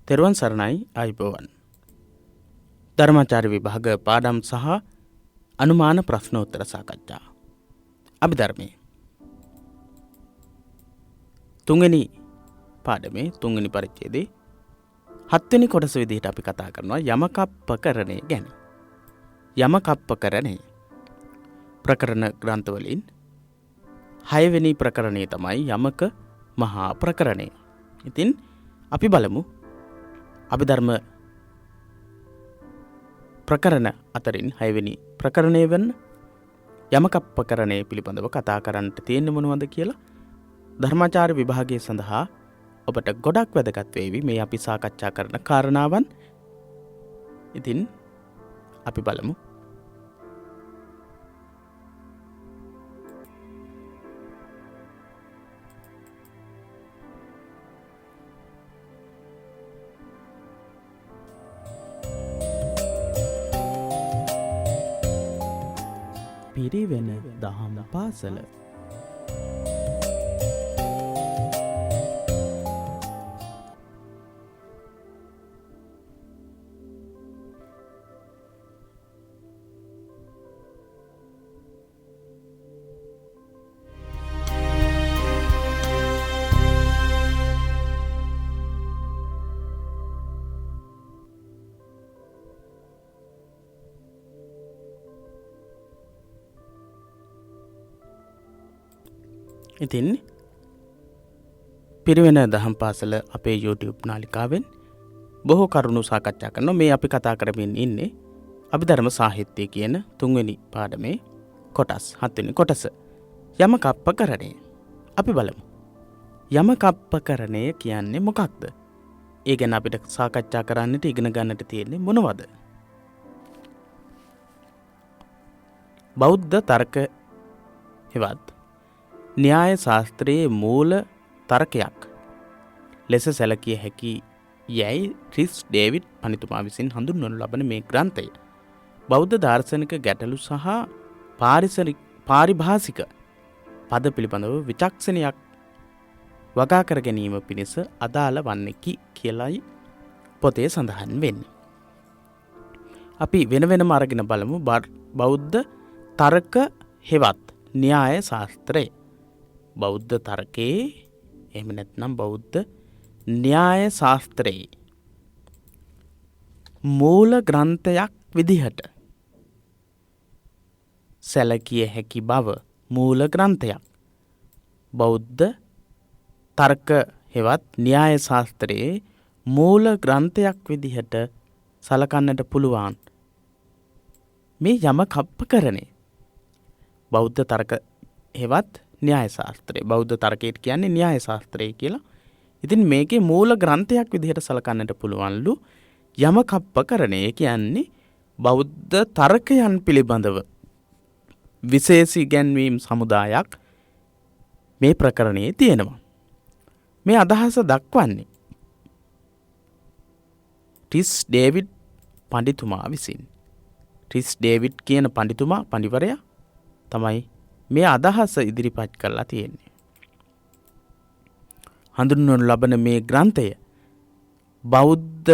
තෙරුවන් සරණයි ආයුබෝවන්. ධර්මාචාර්ය විභාග පාඩම් සහ අනුමාන ප්‍රශ්නෝත්තර සාකච්ඡා. අභිධර්මයේ තුන්වෙනි පාඩමේ තුන්වෙනි පරිච්ඡේදයේ 7 වෙනි කොටස විදිහට අපි කතා කරනවා යමකප්පකරණය ගැන. යමකප්පකරණය ප්‍රකරණ ග්‍රන්ථ වලින් 6 වෙනි ප්‍රකරණය තමයි යමක මහා ප්‍රකරණය. ඉතින් අපි බලමු අභිධර්ම ප්‍රකරණ අතරින් 6 වෙනි ප්‍රකරණය වෙන යමකප්පකරණය පිළිබඳව කතා කරන්නට තියෙන්නේ මොනවද කියලා. ධර්මාචාර්ය විභාගයේ සඳහා ඔබට ගොඩක් වැදගත් වේවි මේ අපි සාකච්ඡා කරන කාරණාවන්. ඉතින් අපි බලමු. පිරිවෙන දහම් පාසල. ඉතින් පිරිවෙන දහම් පාසල අපේ YouTube නාලිකාවෙන් බොහෝ කරුණු සාකච්ඡා කරනවා. මේ අපි කතා කරමින් ඉන්නේ අභිධර්ම සාහිත්‍ය කියන 3 වෙනි පාඩමේ කොටස් 7 වෙනි කොටස යමකප්පකරණය. අපි බලමු. යමකප්පකරණය කියන්නේ මොකක්ද? ඒ ගැන අපිට සාකච්ඡා කරන්නට ඉගෙන ගන්නට තියෙන්නේ මොනවද? බෞද්ධ තර්ක හෙවත් න්‍යාය ශාස්ත්‍රයේ මූල තර්කයක් ලෙස සැලකිය හැකි යැයි ක්‍රිස් ඩේවිඩ් පඬිතුමා විසින් හඳුන්වනු ලබන මේ ග්‍රන්ථය බෞද්ධ දාර්ශනික ගැටලු සහ පාරිභාෂික පද පිළිබඳව විචක්ෂණයක් වගා කර ගැනීම පිණිස අදාළ වන්නේකි කියලායි පොතේ සඳහන් වෙන්නේ. අපි වෙන වෙනම අරගෙන බලමු බෞද්ධ තර්ක හෙවත් න්‍යාය ශාස්ත්‍රය. බෞද්ධ තර්කයේ එහෙම නැත්නම් බෞද්ධ න්‍යාය ශාස්ත්‍රයේ මූල ග්‍රන්ථයක් විදිහට සැලකිය හැකි බව මූල ග්‍රන්ථයක් බෞද්ධ තර්ක හෙවත් න්‍යාය ශාස්ත්‍රයේ මූල ග්‍රන්ථයක් විදිහට සලකන්නට පුළුවන් මේ යමකප්පකරණය. බෞද්ධ තර්ක හෙවත් න්‍යාය ශාස්ත්‍රය. බෞද්ධ තර්කයට කියන්නේ න්‍යාය ශාස්ත්‍රය කියලා. ඉතින් මේකේ මූල ග්‍රන්ථයක් විදිහට සලකන්නට පුළුවන්ලු යමකප්පකරණය කියන්නේ බෞද්ධ තර්කයන් පිළිබඳව විශේෂ ඉගැන්වීම් සමුදායක් මේ ප්‍රකරණයේ තියෙනවා. මේ අදහස දක්වන්නේ ක්‍රිස් ඩේවිඩ් පඬිතුමා විසින්. ක්‍රිස් ඩේවිඩ් කියන පඬිවරයා තමයි මේ අදහස ඉදිරිපත් කරලා තියෙන්නේ. හඳුන්වනු ලබන මේ ග්‍රන්ථය බෞද්ධ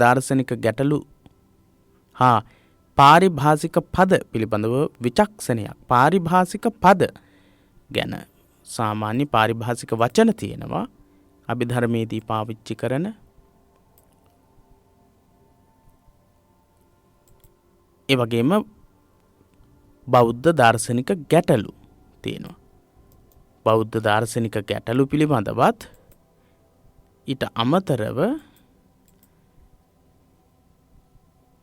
දාර්ශනික ගැටලු හා පාරිභාෂික පද පිළිබඳව විචක්ෂණයක්. පාරිභාෂික පද ගැන සාමාන්‍ය පාරිභාෂික වචන තියෙනවා අභිධර්මයේදී පාවිච්චි කරන. ඒ වගේම බෞද්ධ දාර්ශනික ගැටලු තියෙනවා. බෞද්ධ දාර්ශනික ගැටලු පිළිබඳවත් ඊට අමතරව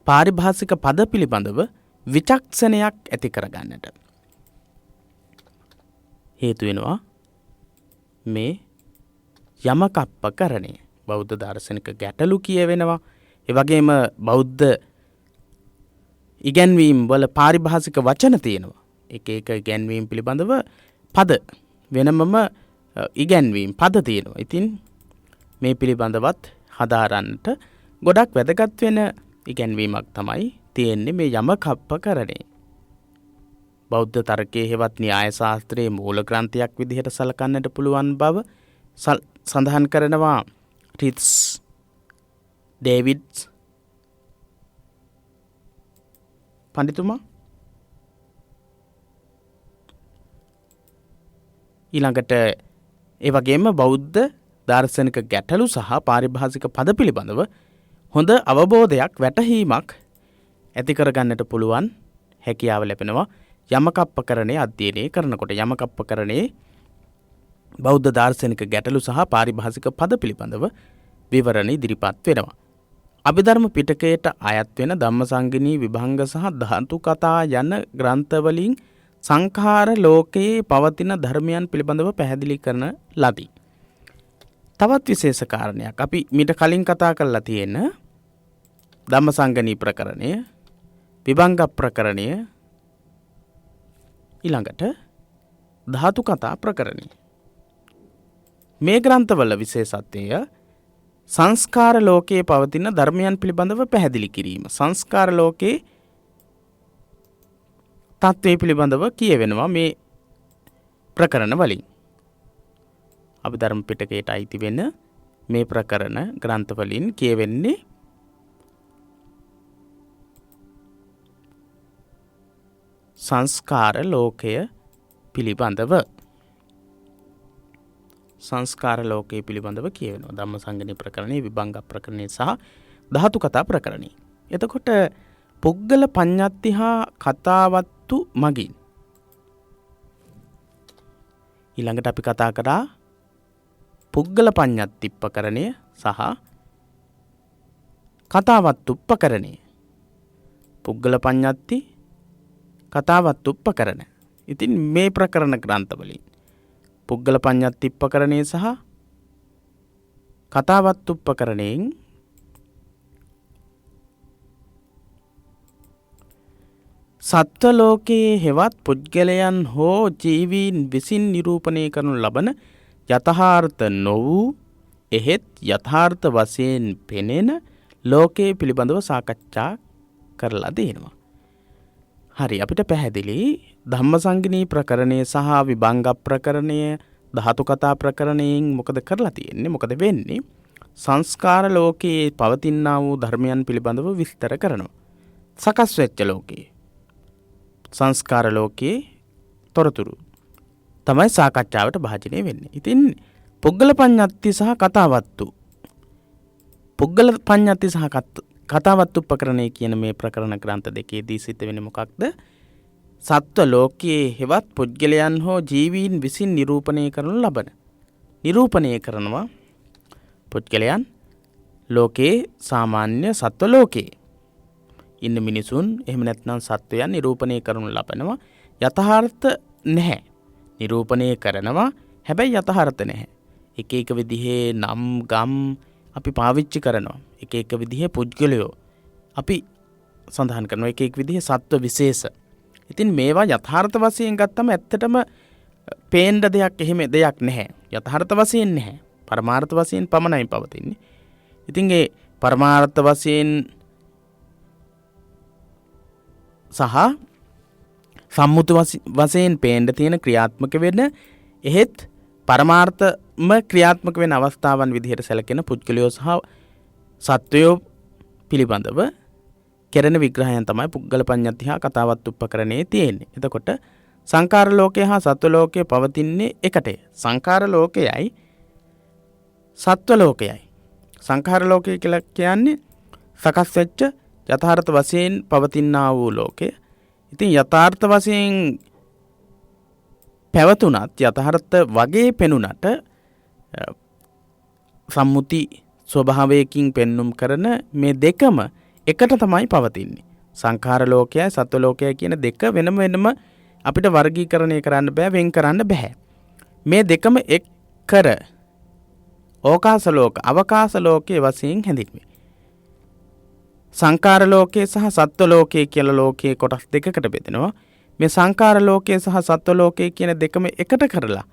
පාරිභාෂික පද පිළිබඳව විචක්ෂණයක් ඇති කරගන්නට හේතු වෙනවා මේ යමකප්පකරණය. බෞද්ධ දාර්ශනික ගැටලු කියවෙනවා. ඒ වගේම බෞද්ධ ඉගැන්වීම් වල පාරිභාෂික වචන තියෙනවා. එක ඉගැන්වීම් පිළිබඳව පද වෙනමම ඉගැන්වීම් පද තියෙනවා. ඉතින් මේ පිළිබඳවත් හදාරන්නට ගොඩක් වැදගත් වෙන ඉගැන්වීමක් තමයි තියෙන්නේ මේ යමකප්පකරණය. බෞද්ධ තර්කයේ හෙවත් න්‍යාය ශාස්ත්‍රයේ මූල ග්‍රන්ථයක් විදිහට සලකන්නට පුළුවන් බව සඳහන් කරනවා රිට්ස් ඩේවිඩ්ස් පඬිතුමා. ඊළඟට ඒ වගේම බෞද්ධ දාර්ශනික ගැටලු සහ පාරිභාෂික පද පිළිබඳව හොඳ අවබෝධයක් වැටහීමක් ඇති කරගන්නට පුළුවන් හැකියාව ලැබෙනවා යමකප්පකරණයේ අධ්‍යයනය කරනකොට. යමකප්පකරණයේ බෞද්ධ දාර්ශනික ගැටලු සහ පාරිභාෂික පද පිළිබඳව විවරණ ඉදිරිපත් වෙනවා. අභිධර්ම පිටකයට අයත් වෙන ධම්මසංගිනී විභංග සහ ධාතු කතා යන ග්‍රන්ථවලින් සංඛාර ලෝකයේ පවතින ධර්මයන් පිළිබඳව පැහැදිලි කරන ලදී. තවත් විශේෂ කාරණයක් අපි මීට කලින් කතා කරලා තියෙන ධම්මසංගිනී ප්‍රකරණය, විභංග ප්‍රකරණය, ඊළඟට ධාතු කතා ප්‍රකරණය. මේ ග්‍රන්ථවල විශේෂත්වය සංස්කාර ලෝකයේ පවතින ධර්මයන් පිළිබඳව පැහැදිලි කිරීම. සංස්කාර ලෝකයේ තත්ත්වය පිළිබඳව කියවෙනවා මේ ප්‍රකරණ වලින්. අභිධර්ම පිටකයට අයිති වෙන මේ ප්‍රකරණ ග්‍රන්ථ වලින් කියවෙන්නේ සංස්කාර ලෝකය පිළිබඳව. සංස්කාර ලෝකයේ පිළිබඳව කියවෙනවා ධම්මසංගිනී ප්‍රකරණයේ, විභංග ප්‍රකරණයේ සහ ධාතු කතා ප්‍රකරණයේ. එතකොට පුද්ගල පඤ්ඤාති හා කතාවත්තු මගින් ඊළඟට අපි කතා කරා පුද්ගල පඤ්ඤාති උපකරණය සහ කතාවත්තු උපකරණය. පුද්ගල පඤ්ඤාති, කතාවත්තු උපකරණ. ඉතින් මේ ප්‍රකරණ ග්‍රන්ථවලින් පුද්ගල පඤ්ඤාති උපකරණය සහ කතාවත්තු උපකරණයෙන් සත්ව ලෝකයේ හෙවත් පුද්ගලයන් හෝ ජීවීන් විසින් නිරූපණය කරනු ලබන යථාර්ථ නො වූ එහෙත් යථාර්ථ වශයෙන් පෙනෙන ලෝකයේ පිළිබඳව සාකච්ඡා කරලා දෙනවා. හරි, අපිට පැහැදිලි ධම්මසංගිනී ප්‍රකරණය සහ විභංග ප්‍රකරණය, ධාතු කතා ප්‍රකරණයෙන් මොකද කරලා තියෙන්නේ? මොකද වෙන්නේ? සංස්කාර ලෝකයේ පවතිනා වූ ධර්මයන් පිළිබඳව විස්තර කරනවා. සකස් වෙච්ච ලෝකයේ සංස්කාර ලෝකයේ තොරතුරු තමයි සාකච්ඡාවට භාජනය වෙන්නේ. ඉතින් පුද්ගල පඤ්ඤාති සහ කතාවත්තු, පුද්ගල පඤ්ඤාති සහ කතාවත්තු උපකරණය කියන මේ ප්‍රකරණ ග්‍රන්ථ දෙකේදී සිද්ධ වෙන්නේ මොකක්ද? සත්ව ලෝකයේ හෙවත් පුද්ගලයන් හෝ ජීවීන් විසින් නිරූපණය කරනු ලබන, නිරූපණය කරනවා පුද්ගලයන් ලෝකයේ, සාමාන්‍ය සත්ව ලෝකයේ ඉන්න මිනිසුන්, එහෙම නැත්නම් සත්වයන් නිරූපණය කරනු ලබනවා. යථාර්ථ නැහැ. නිරූපණය කරනවා, හැබැයි යථාර්ථ නැහැ. එක එක විදිහේ නම් ගම් අපි පාවිච්චි කරනවා. එක එක විදිහේ පුද්ගලයෝ අපි සඳහන් කරනවා. එක එක විදිහේ සත්ව විශේෂ. ඉතින් මේවා යථාර්ථ වශයෙන් ගත්තම ඇත්තටම පේන්න දෙයක්, එහෙම දෙයක් නැහැ. යථාර්ථ වශයෙන් නැහැ. පරමාර්ථ වශයෙන් පමණයි පවතින්නේ. ඉතින් ඒ පරමාර්ථ වශයෙන් සහ සම්මුත වශයෙන් පේන්න තියෙන ක්‍රියාත්මක වෙන, එහෙත් පරමාර්ථම ක්‍රියාත්මක වෙන අවස්ථාවන් විදිහට සැලකෙන පුද්ගලයෝ සහ සත්වයෝ පිළිබඳව කෙරෙන විග්‍රහයන් තමයි පුද්ගල පඤ්ඤාති හා කතාවත්තු උපකරණයේ තියෙන්නේ. එතකොට සංඛාර ලෝකය හා සත්ව ලෝකය පවතින්නේ එකටය. සංඛාර ලෝකයයි සත්ව ලෝකයයි. සංඛාර ලෝකය කියලා කියන්නේ සකස් වෙච්ච යථාර්ථ වශයෙන් පවතිනා වූ ලෝකය. ඉතින් යථාර්ථ වශයෙන් පැවතුනත්, යථාර්ථ වගේ පෙනුනට සම්මුති ස්වභාවයකින් පෙන්눔 කරන මේ දෙකම එකට තමයි පවතින්නේ. සංඛාර ලෝකයයි සත්ව ලෝකයයි කියන දෙක වෙනම වෙනම අපිට වර්ගීකරණය කරන්න බෑ, වෙන් කරන්න බෑ. මේ දෙකම එක් කර ඕකාස ලෝක, අවකාශ ලෝකයේ වශයෙන් හැඳින්වේ. සංඛාර ලෝකයේ සහ සත්ව ලෝකයේ කියලා ලෝකයේ කොටස් දෙකකට බෙදෙනවා. මේ සංඛාර ලෝකයේ සහ සත්ව ලෝකයේ කියන දෙකම එකට කරලා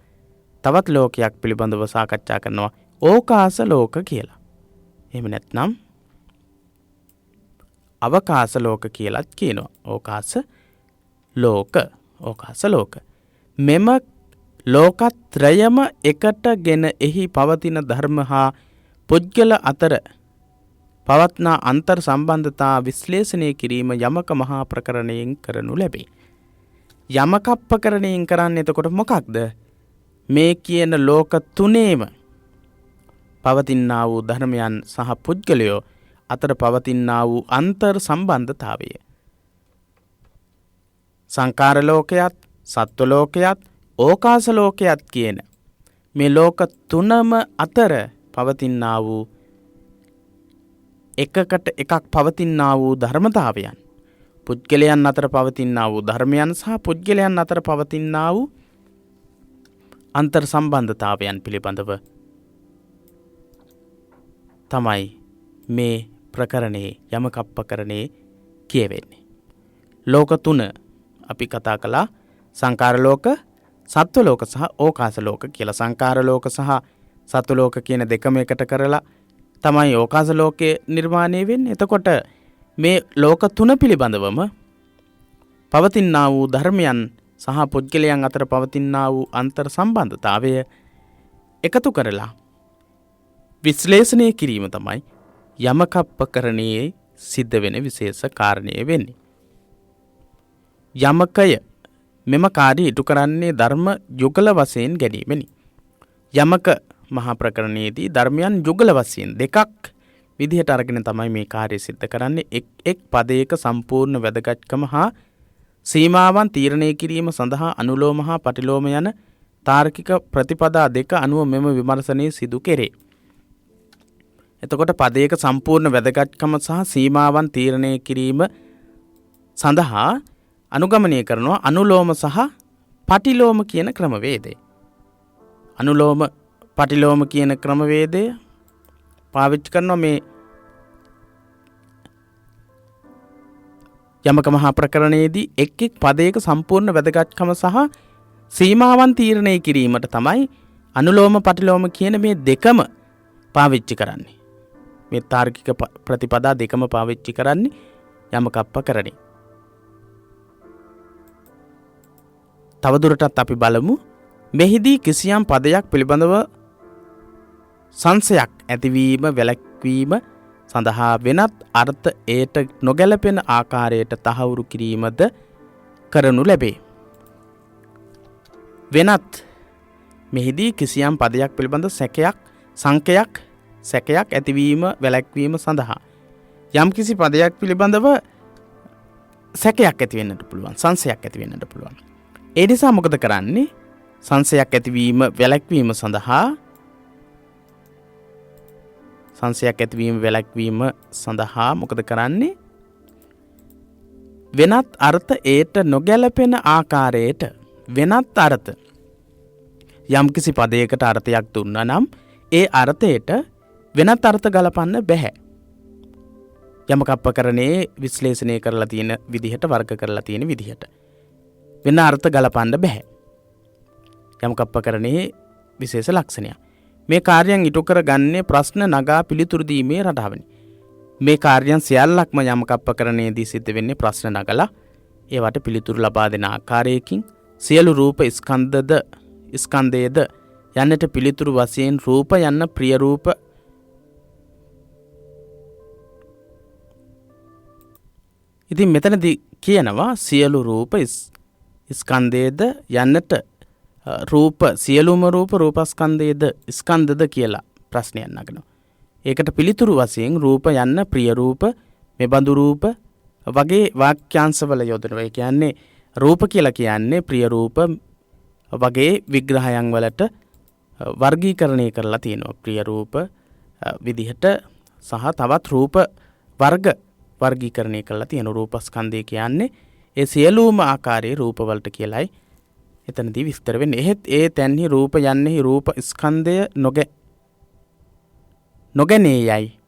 තවත් ලෝකයක් පිළිබඳව සාකච්ඡා කරනවා, ඕකාස ලෝක කියලා. එහෙම නැත්නම් අවකාශ ලෝක කියලාත් කියනවා. ඕකාශ ලෝක ඕකාස ලෝක. මෙම ලෝකත්‍රයම එකටගෙන එහි පවතින ධර්ම හා පුද්ගල අතර පවත්නා අන්තර් සම්බන්ධතා විශ්ලේෂණය කිරීම යමක මහා ප්‍රකරණයෙන් කරනු ලැබේ. යමකප්පකරණයෙන් කරන්නේ එතකොට මොකක්ද? මේ කියන ලෝක තුනේම පවතිනා වූ ධර්මයන් සහ පුද්ගලයෝ අතර පවතිනා වූ අන්තර් සම්බන්ධතාවය. සංකාර ලෝකයත්, සත්ව ලෝකයත්, ඕකාස ලෝකයත් කියන මේ ලෝක තුනම අතර පවතිනා වූ එකකට එකක් පවතිනා වූ ධර්මතාවයන්, පුද්ගලයන් අතර පවතිනා වූ ධර්මයන් සහ පුද්ගලයන් අතර පවතිනා වූ අන්තර් සම්බන්ධතාවයන් පිළිබඳව තමයි මේ ප්‍රකරණයේ යමකප්පකරණයේ කියවෙන්නේ. ලෝක තුන අපි කතා කළා සංකාර ලෝක, සත්ව ලෝක සහ ඕකාස ලෝක කියලා. සංකාර ලෝක සහ සත්ව ලෝක කියන දෙකම එකට කරලා තමයි ඕකාස ලෝකයේ නිර්මාණය වෙන්නේ. එතකොට මේ ලෝක තුන පිළිබඳවම පවතිනා වූ ධර්මයන් සහ පුද්ගලයන් අතර පවතිනා වූ අන්තර් සම්බන්ධතාවය එකතු කරලා විශ්ලේෂණය කිරීම තමයි යමකප්පකරණයේ සිද්ධ වෙන විශේෂ කාරණය වෙන්නේ. යමකය මෙම කාර්යය ඉටු කරන්නේ ධර්ම යුගල වශයෙන් ගැනීමෙනි. යමක මහා ප්‍රකරණයේදී ධර්මයන් යුගල වශයෙන් දෙකක් විදිහට අරගෙන තමයි මේ කාර්යය සිද්ධ කරන්නේ. එක් පදයක සම්පූර්ණ වැදගත්කම හා සීමාවන් තීරණය කිරීම සඳහා අනුලෝම හා පටිලෝම යන තාර්කික ප්‍රතිපදා දෙක අනුව මෙම විමර්ශනය සිදු කෙරේ. එතකොට පදයක සම්පූර්ණ වැදගත්කම සහ සීමාවන් තීරණය කිරීම සඳහා අනුගමනය කරනවා අනුලෝම සහ පටිලෝම කියන ක්‍රමවේදය. අනුලෝම පටිලෝම කියන ක්‍රමවේදය පාවිච්චි කරනවා මේ යමක මහා ප්‍රකරණයේදී එක් එක් පදයක සම්පූර්ණ වැදගත්කම සහ සීමාවන් තීරණය කිරීමට තමයි අනුලෝම පටිලෝම කියන මේ දෙකම පාවිච්චි කරන්නේ. මේ තාර්කික ප්‍රතිපදා දෙකම පාවිච්චි කරන්නේ යමකප්පකරණේ. තවදුරටත් අපි බලමු මෙහිදී කිසියම් පදයක් පිළිබඳව සංශයක් ඇතිවීම වැළැක්වීම සඳහා වෙනත් අර්ථ ඒට නොගැලපෙන ආකාරයට තහවුරු කිරීමද කරනු ලැබේ. වෙනත් මෙහිදී කිසියම් පදයක් පිළිබඳ සැකයක් ඇතිවීම වැළැක්වීම සඳහා යම් කිසි පදයක් පිළිබඳව සැකයක් ඇති වෙන්නට පුළුවන්, සංශයක් ඇති වෙන්නට පුළුවන්. ඒ නිසා මොකද කරන්නේ? සංශයක් ඇතිවීම වැළැක්වීම සඳහා මොකද කරන්නේ? වෙනත් අර්ථ ඒට නොගැලපෙන ආකාරයට වෙනත් අර්ථ යම් කිසි පදයකට අර්ථයක් දුන්නා නම් ඒ අර්ථයට වෙනත් අර්ථ ගලපන්න බැහැ. යමකප්පකරණයේ විශ්ලේෂණය කරලා තියෙන විදිහට, වර්ග කරලා තියෙන විදිහට වෙන අර්ථ ගලපන්න බැහැ. යමකප්පකරණයේ විශේෂ ලක්ෂණයක්. මේ කාර්යයන් ඉටු කරගන්නේ ප්‍රශ්න නගා පිළිතුරු දීමේ රටාවනි. මේ කාර්යයන් සියල්ලක්ම යමකප්පකරණයේදී සිද්ධ වෙන්නේ ප්‍රශ්න නගලා ඒවට පිළිතුරු ලබා දෙන ආකාරයකින්. සියලු රූප ස්කන්ධයේද යන්නට පිළිතුරු වශයෙන් රූප යන්න ප්‍රිය රූප ඉතින් මෙතනදී කියනවා සියලු රූප ස්කන්ධයේද යන්නට රූප සියලුම රූප රූපස්කන්ධයේද ස්කන්ධද කියලා ප්‍රශ්නයක් නගනවා. ඒකට පිළිතුරු වශයෙන් රූප යන්න ප්‍රිය රූප මෙබඳු රූප වගේ වාක්‍යාංශවල යොදනවා. ඒ කියන්නේ රූප කියලා කියන්නේ ප්‍රිය රූප වගේ විග්‍රහයන් වලට වර්ගීකරණය කරලා තියෙනවා. ප්‍රිය රූප විදිහට සහ තවත් රූප වර්ග වර්ගීකරණය කරලා තියෙන රූපස්කන්ධය කියන්නේ ඒ සියලුම ආකාරයේ රූප වලට කියලායි එතනදී විස්තර වෙන්නේ. එහෙත් ඒ තැන්හි රූප යන්නේහි රූප ස්කන්ධය නොගැනේයයි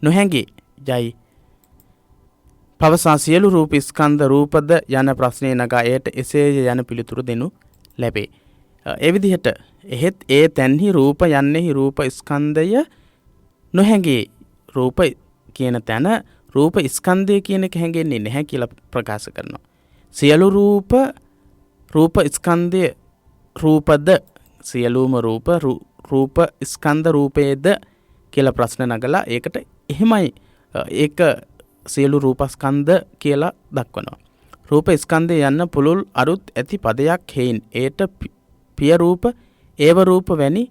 නොහැඟේ යයි පවසා සියලු රූප ස්කන්ධ රූපද යන ප්‍රශ්නය නගා එයට එසේය යන පිළිතුරු දෙනු ලැබේ. ඒ විදිහට එහෙත් ඒ තැන්හි රූප යන්නේහි රූප ස්කන්ධය නොහැඟේ. රූප කියන තැන රූප ස්කන්ධය කියන එක හැඟෙන්නේ නැහැ කියලා ප්‍රකාශ කරනවා. සියලු රූප ස්කන්ධය රූපද සියලුම රූප ස්කන්ධ රූපයේද කියලා ප්‍රශ්න නගලා ඒකට එහෙමයි ඒක සියලු රූපස්කන්ධ කියලා දක්වනවා. රූප ස්කන්ධය යන්න පුළුල් අරුත් ඇති පදයක් හේයින් ඒට පිය රූප ඒව රූප වැනි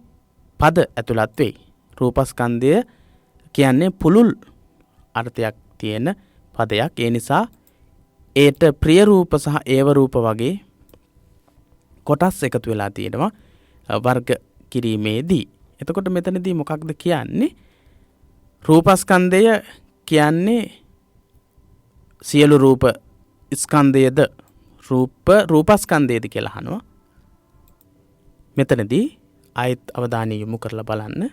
පද ඇතුළත් වෙයි. රූපස්කන්ධය කියන්නේ පුළුල් අර්ථයක් තියෙන පදයක්. ඒ නිසා ඒට ප්‍රිය රූප සහ ඒව රූප වගේ කොටස් එකතු වෙලා තියෙනවා වර්ග කිරීමේදී. එතකොට මෙතනදී මොකක්ද කියන්නේ? රූපස්කන්ධය කියන්නේ සියලු රූප ස්කන්ධයද රූපස්කන්ධයද කියලා අහනවා. මෙතනදී ආයත් අවධානය යොමු කරලා බලන්න.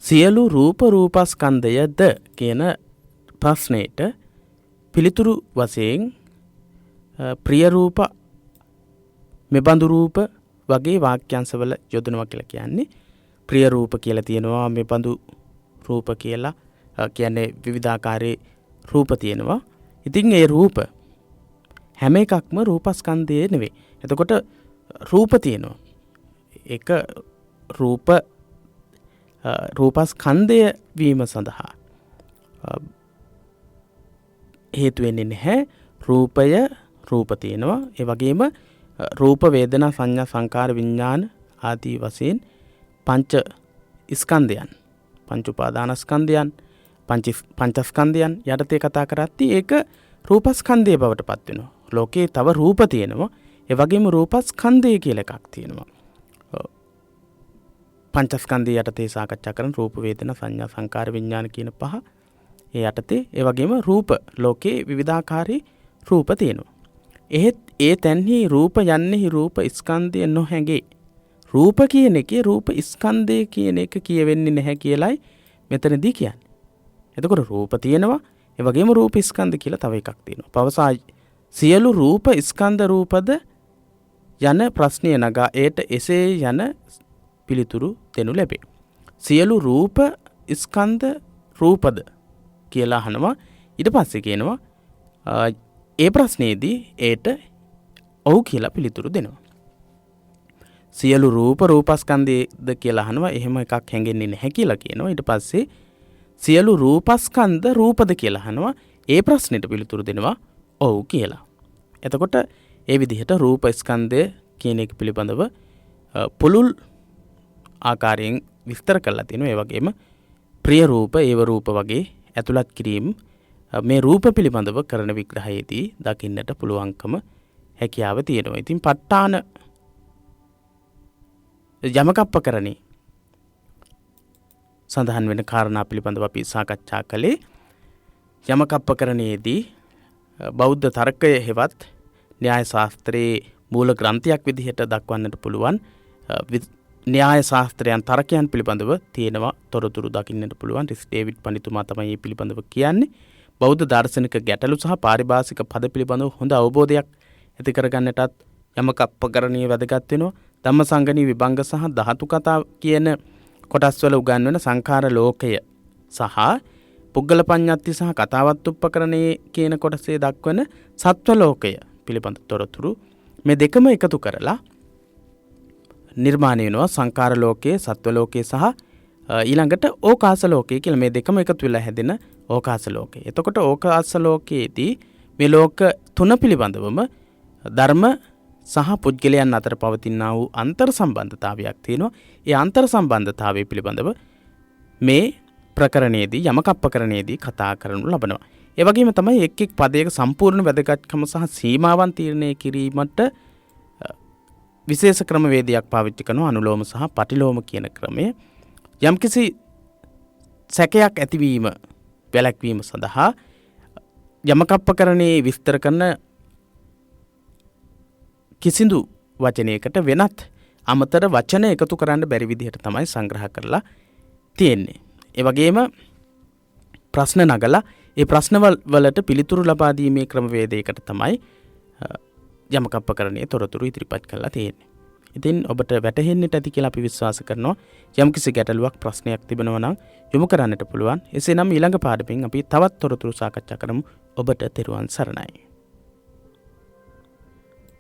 සියලු රූපස්කන්ධයද කියන ප්‍රශ්නයට පිළිතුරු වශයෙන් ප්‍රිය රූප මෙබඳු රූප වගේ වාක්‍යංශවල යොදනවා කියලා කියන්නේ. ප්‍රිය රූප කියලා තියෙනවා, මෙබඳු රූප කියලා කියන්නේ විවිධාකාරයේ රූප තියෙනවා. ඉතින් ඒ රූප හැම එකක්ම රූපස්කන්ධය නෙවෙයි. එතකොට රූප තියෙනවා. ඒක රූපස්කන්ධය වීම සඳහා හේතු වෙන්නේ නැහැ. රූප තියෙනවා. ඒ වගේම රූප වේදනා සංඥා සංකාර විඥාන ආදී වශයෙන් පංච ස්කන්ධයන් පංච උපාදානස්කන්ධයන් පංචස්කන්ධයන් යටතේ කතා කරද්දී ඒක රූපස්කන්ධය බවට පත් වෙනවා. ලෝකේ තව රූප තියෙනවා. ඒ වගේම රූපස්කන්ධය කියලා එකක් තියෙනවා. පංචස්කන්ධය යටතේ සාකච්ඡා කරන රූප වේදනා සංඥා සංකාර විඥාන කියන පහ. ඒ යටතේ ඒ වගේම රූප ලෝකේ විවිධාකාරී රූප තියෙනවා. එහෙත් ඒ තැන්හි රූප යන්නේහි රූප ස්කන්ධය නොහැඟේ. රූප කියන එකේ රූප ස්කන්ධය කියන එක කියවෙන්නේ නැහැ කියලයි මෙතනදී කියන්නේ. එතකොට රූප තියෙනවා. ඒ වගේම රූප ස්කන්ධ කියලා තව එකක් තියෙනවා. පවසා සියලු රූප ස්කන්ධ රූපද යන ප්‍රශ්නය නගා ඒට එසේ යන පිළිතුරු දෙනු ලැබේ. සියලු රූප ස්කන්ධ රූපද කියලා අහනවා. ඊට පස්සේ කියනවා ඒ ප්‍රශ්නේදී ඒට ඔව් කියලා පිළිතුරු දෙනවා. සියලු රූපස්කන්ධයද කියලා අහනවා. එහෙම එකක් හැංගෙන්නේ නැහැ කියලා කියනවා. ඊට පස්සේ සියලු රූපස්කන්ධ රූපද කියලා අහනවා. ඒ ප්‍රශ්නෙට පිළිතුරු දෙනවා ඔව් කියලා. එතකොට ඒ විදිහට රූපස්කන්ධය කියන එක පිළිබඳව පුළුල් ආකාරයෙන් විස්තර කරලා තිනවා. ඒ වගේම ප්‍රිය රූප ඒව රූප වගේ ඇතුළත් කිරීම මේ රූප පිළිබඳව කරන විග්‍රහයේදී දකින්නට පුළුවන්කම හැකියාව තියෙනවා. ඉතින් ප ဋ ාණ යමකප්පකරණේ සඳහන් වෙන කාරණා පිළිබඳව අපි සාකච්ඡා කළේ. යමකප්පකරණයේදී බෞද්ධ තර්කය හෙවත් න්‍යාය ශාස්ත්‍රයේ මූල ග්‍රන්ථයක් විදිහට දක්වන්නට පුළුවන් න්‍යාය ශාස්ත්‍රයන් තර්කයන් පිළිබඳව තියෙනවා තොරතුරු දකින්නට පුළුවන්. රිස් ඩේවිඩ් පඬිතුමා තමයි මේ පිළිබඳව කියන්නේ. බෞද්ධ දාර්ශනික ගැටලු සහ පාරිභාෂික පද පිළිබඳව හොඳ අවබෝධයක් ඇති කරගන්නටත් යමකප්පකරණීය වැදගත් වෙනවා. ධම්මසංගණී විභංග සහ ධාතු කතා කියන කොටස්වල උගන්වන සංඛාර ලෝකය සහ පුද්ගල පඤ්ඤාති සහ කතාවත් උප්පකරණයේ කියන කොටසේ දක්වන සත්ව ලෝකය පිළිබඳ තොරතුරු මේ දෙකම එකතු කරලා නිර්මාණය වෙනවා සංඛාර ලෝකයේ සත්ව ලෝකයේ සහ ඊළඟට ඕකාස ලෝකය කියලා මේ දෙකම එකතු වෙලා හැදෙන ඕකාස ලෝකය. එතකොට ඕකාස ලෝකයේදී මේ ලෝක තුන පිළිබඳවම ධර්ම සහ පුද්ගලයන් අතර පවතිනා වූ අන්තර් සම්බන්ධතාවයක් තියෙනවා. ඒ අන්තර් සම්බන්ධතාවය පිළිබඳව මේ ප්‍රකරණයේදී යමකප්පකරණයේදී කතා කරනු ලබනවා. ඒ වගේම තමයි එක් එක් පදයක සම්පූර්ණ වැදගත්කම සහ සීමාවන් තීරණය කිරීමට විශේෂ ක්‍රමවේදයක් පාවිච්චි කරනවා. අනුලෝම සහ පටිලෝම කියන ක්‍රමය. යම්කිසි සැකයක් ඇතිවීම වැළැක්වීම සඳහා යමකප්පකරණයේ විස්තර කරන කිසිදු වචනයකට වෙනත් අමතර වචන එකතු කරන්න බැරි විදිහට තමයි සංග්‍රහ කරලා තියෙන්නේ. ඒ වගේම ප්‍රශ්න නගලා ඒ ප්‍රශ්නවලට පිළිතුරු ලබා දීමේ ක්‍රමවේදයකට තමයි යමකප්පකරණයේ තොරතුරු ඉදිරිපත් කරලා තියෙන්නේ. ඉතින් ඔබට වැටහෙන්නට ඇති කියලා අපි විශ්වාස කරනවා. යම්කිසි ගැටලුවක් ප්‍රශ්නයක් තිබෙනවා නම් යොමු කරන්නට පුළුවන්. එසේනම් ඊළඟ පාඩමෙන් අපි තවත් තොරතුරු සාකච්ඡා කරමු. ඔබට තෙරුවන් සරණයි.